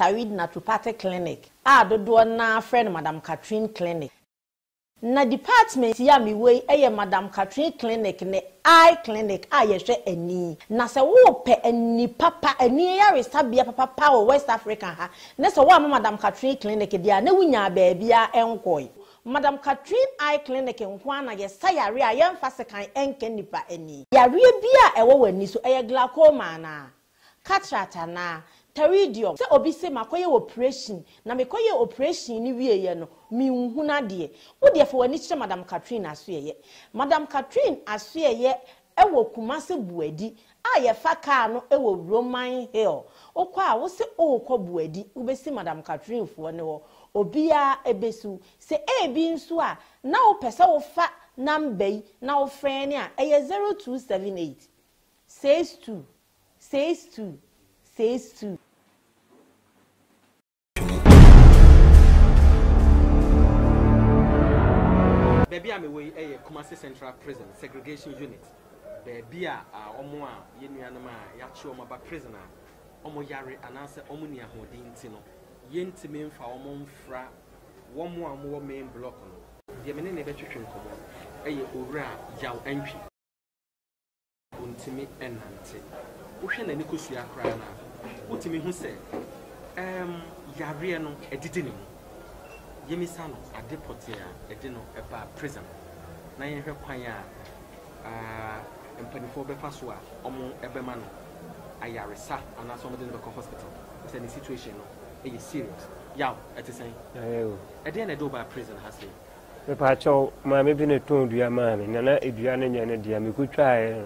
Twi naturopathic clinic dodo na friend Madam Catherine clinic na department ya mi we Madam Catherine clinic ne eye clinic ye hwe ani na se wo pe ani papa ani ya restabia papa wo West Africa ha na se wo Madam Catherine clinic dia na wunya baabia enkoi Madam Catherine eye clinic nkwa na ye sayare a ye mfase kan enke nipa ani yare bia ewo wani so glaucoma na cataract na pterygium se obi se makoye operation na mekoye operation ni wieye no mi nhuna de wo de fo wani kire Madam Catherine asoye Madam Catherine asoye ewo kumase buadi a ye fa car no ewo Roman Hill okwa a wo se okọ buadi wo be si Madam Catherine fo ne wo obia ebesu se ebi nso a na wo pese wo fa number yi na wo frɛ ne a eye 0278 62 62 62 Baby am away a Kumasi Central Prison segregation unit. Baby omo a yenuanom a yachi omo ba prisoner. Omo yare anase omo ni ahodin ti no. Yentime mfa omo mfra womo a mo main block no. De me ne betwetwe nkomo. Eye owura yaw antwi. Ontimi enante. Wo hwe na ni kosua kra na. Wotimi hu se yare no edidi ne mu. Yemisano a deportea edino eba prison na yenhwe kwan a empanifo befa so a omo ebema no ayaresa ana so modern medical hospital it's any situation no is serious yaw etisen ede na do ba prison hase me pa cho ma me bi ne ton dua ma me na edua na nya na dia me kutwae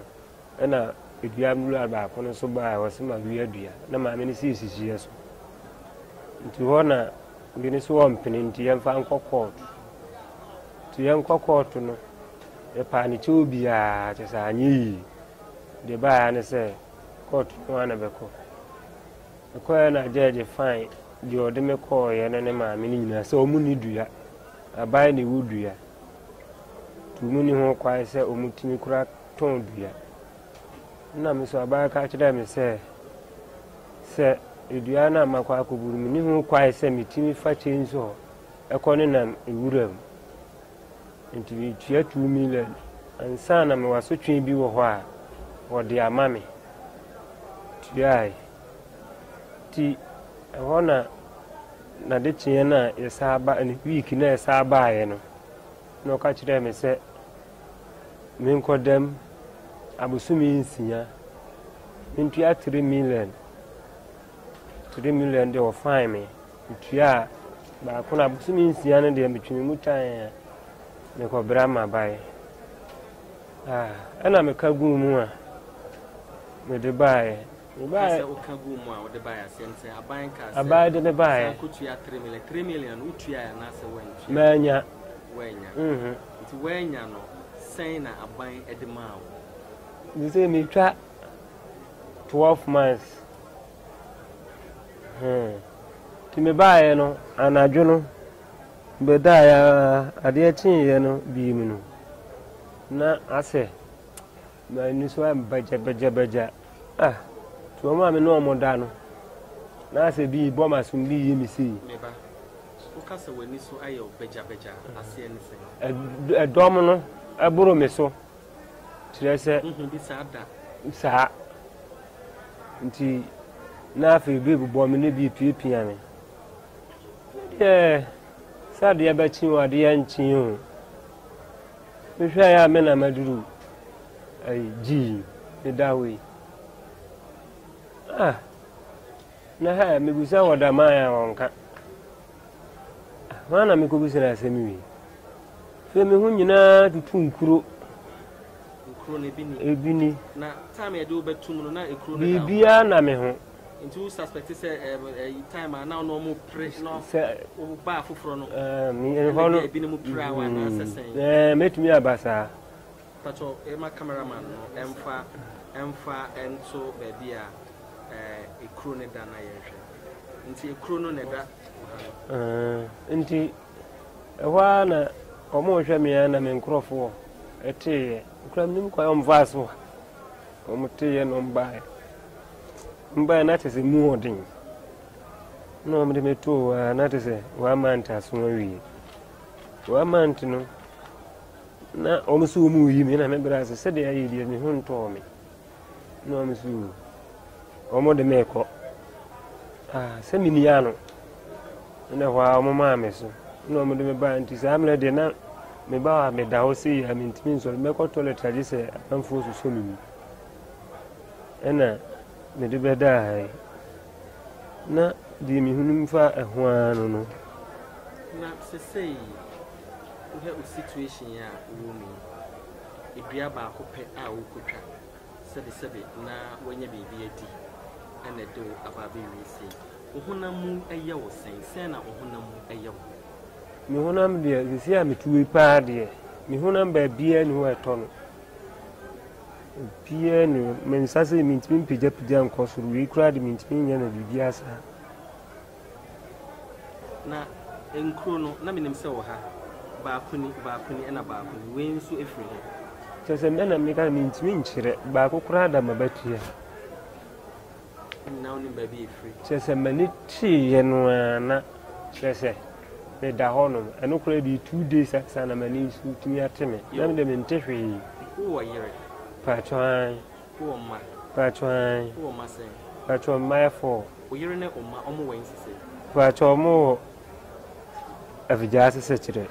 na edua mulu ba ko no so ba wo se ma wi adua na ma me ne sisi yeso nti ho na ngini so wampinti yemfa nkokot tu yenkokot no e pa ni chobia chesa anyi de ba ne se court no na beko ko na judge fine di ode me ko ye ne ma me ni nyina se omu ni dua abai ni wudua tu mu ni ho kwa se omu timi kura ton dua na me so abai ka kire me se edua na makwa akoburu mi ni hu kwai se mitimi fa chenzo ekone na ewuram nti bi tua 2 million ansa na me waso twen bi wo ho a wo de amame tuai ti ho na de chie na yesaba ni week na yesaba ye no ka kire me se me nkodam abusumi nsinya ntua 3 million 3 million they will find me. Tia ba kuna busumi nsia na de metwimi mutan me ko brama bai. Ana me kagu mu a me de bai. Me bai o kagu mu a o de bai asente aban ka. Abai de bai. Ko tua 3 million utua ya na se wen. Manya. Nti wenya no sen na aban edema o. Ni say me twa 12 months. Ti me baaye no anadwo no be da ya ade chinye no bi mi no na ase ma ni so am baja to ma me no mo da no na ase bi bo ma sum bi yi mi si me ba o ka se wani so ayo baja ase ni se edom no aburo me so tire se bi sa nti na fe bebu bo me ne bi piepia me sade ya bachi wa de yanchin o me hwa ya me na maduru ai ji me dawe na ha me busa woda ma ya wonka mana me ko busa na asemi wi fe me hu nyina tutu nkuro ne ebini na time ya do betum no na ekuro ne bibia na me ho into suspect say time now no more press no o ba foforo no mi en hono e bi no mu pra wa na sesen metumi abasa pato e ma cameraman no emfa ento baby a ekuro ne da na yehwe nti ekuro no ne da nti ewa na omo hwe me na me nkrofo ete nkram nim kwa omvaso omuteye no mbae na tese mu odin No, me me too, not to say, 1 month as we. 1 month, no. Na almost so move him, and I remember as I said, the idea me home told me. No, Miss You. Almost the make up. Send me Niano. And a while, mamma, so. No, me buy and tis I'm ready now. Me bow, me down see, I mean, it means or make a toilet, I just say, I'm forced to show me. And me the bed die. Na, the me whom for a one, no. Not to say, we have a situation here, woman. If you have a copy, I will put her. Said the subject now when you be a D and a door about being received. Ohonamu a yaw saying, Sena Ohonamu a yaw. Me honam dear, you see, I'm 2 party. Me honam by beer who are tongue. Beer, men sassy means me pijap down cost we cried means me and a biasa. Now, in chrono, naming himself her. Balcony, and a balcony, weighing so every day. Just a man and make a means winch, Baco crowd, I'm a bet here. Now, baby free. Just a minute, tea and one, says the Dahonum, and no credit 2 days at San Amanis to me at me. Young them in Tiffy. Who are you? Patron, poor ma, Patron, poor Massay, Patron, my 4. We're in a own wings, Patron more of a jazz secretary.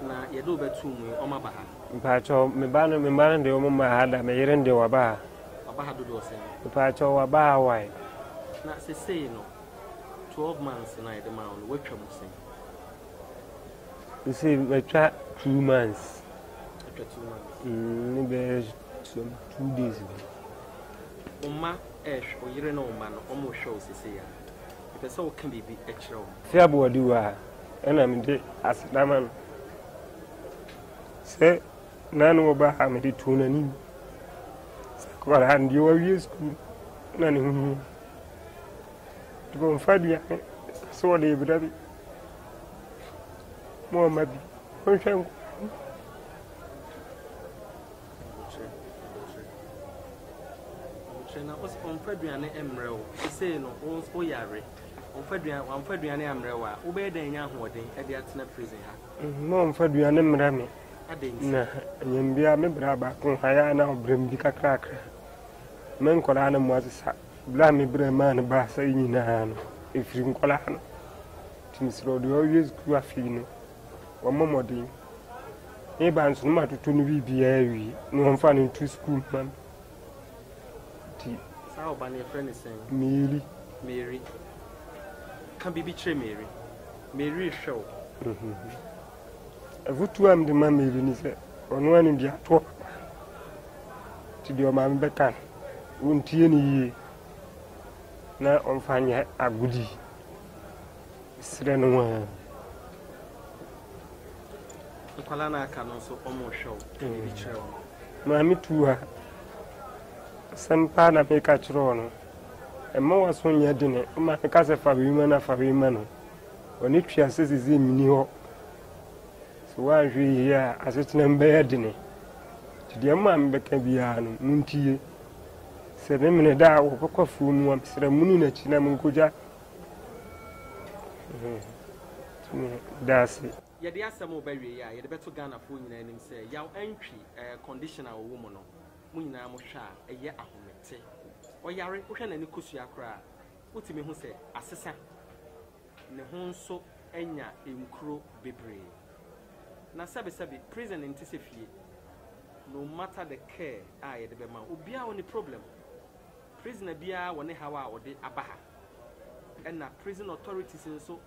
Na ya do betu mu o mabaha mpacho me ba de o ma hada me yire de wa ba abaha do se mpacho wa ba wai na se say no 12 months na de ma on wetwa mu sen you see me try 2 months after 2 months ni be 2 days o ma o yire no ma no o mo show se say ya because so can be extra fia bo di wa ena me de asdaman say none over Hamidi Tunani. Squad and you are used to none to go and find you. So they would have it. More maybe. Was on Fredrian Emerald, say no, all yare. On Fredrian Emerald, obey the young hoarding at the Atina prison. No, Fredrian Emerald. Na nyambia me braba kon haya na obrem bi kakra men kola na mo sa bla me brema na ba sa nyina no efiri nkola no timisro de always ku afi no wo momodin e ba nso ma tutu no bibia wi no mfa no to school man ti sa oba ne friend say Mary can be betray Mary show vous tout am de mamie venise on wani dia to ti dio mam bekan won tie ni na on fanya agudi sire no wa kwala na aka no so omo show bi chere mami tuwa sampa na me ka chiro no e mo waso nya de ne ma ka se fa bi ma no oni twa se zizi mini ho so wa hwe here asetina mbe de ti de ma mbeka bia no muntie se ne mene da wo kokwafu mu am sere munu na chi na munkoja that's it ya de asem obawie ya ye de beto Ghana fo nyina anim se ya antwi conditioner wo mu no mu nyina mo hwa eye ahomete oyare wo hwe na ne kosua kra wotimi hu se asesa ne ho nso enya enkuro bebre na sabe prison intisefie no matter the care ye de be ma obia woni problem prisoner bia woni hawa wode abaha and na prison authorities so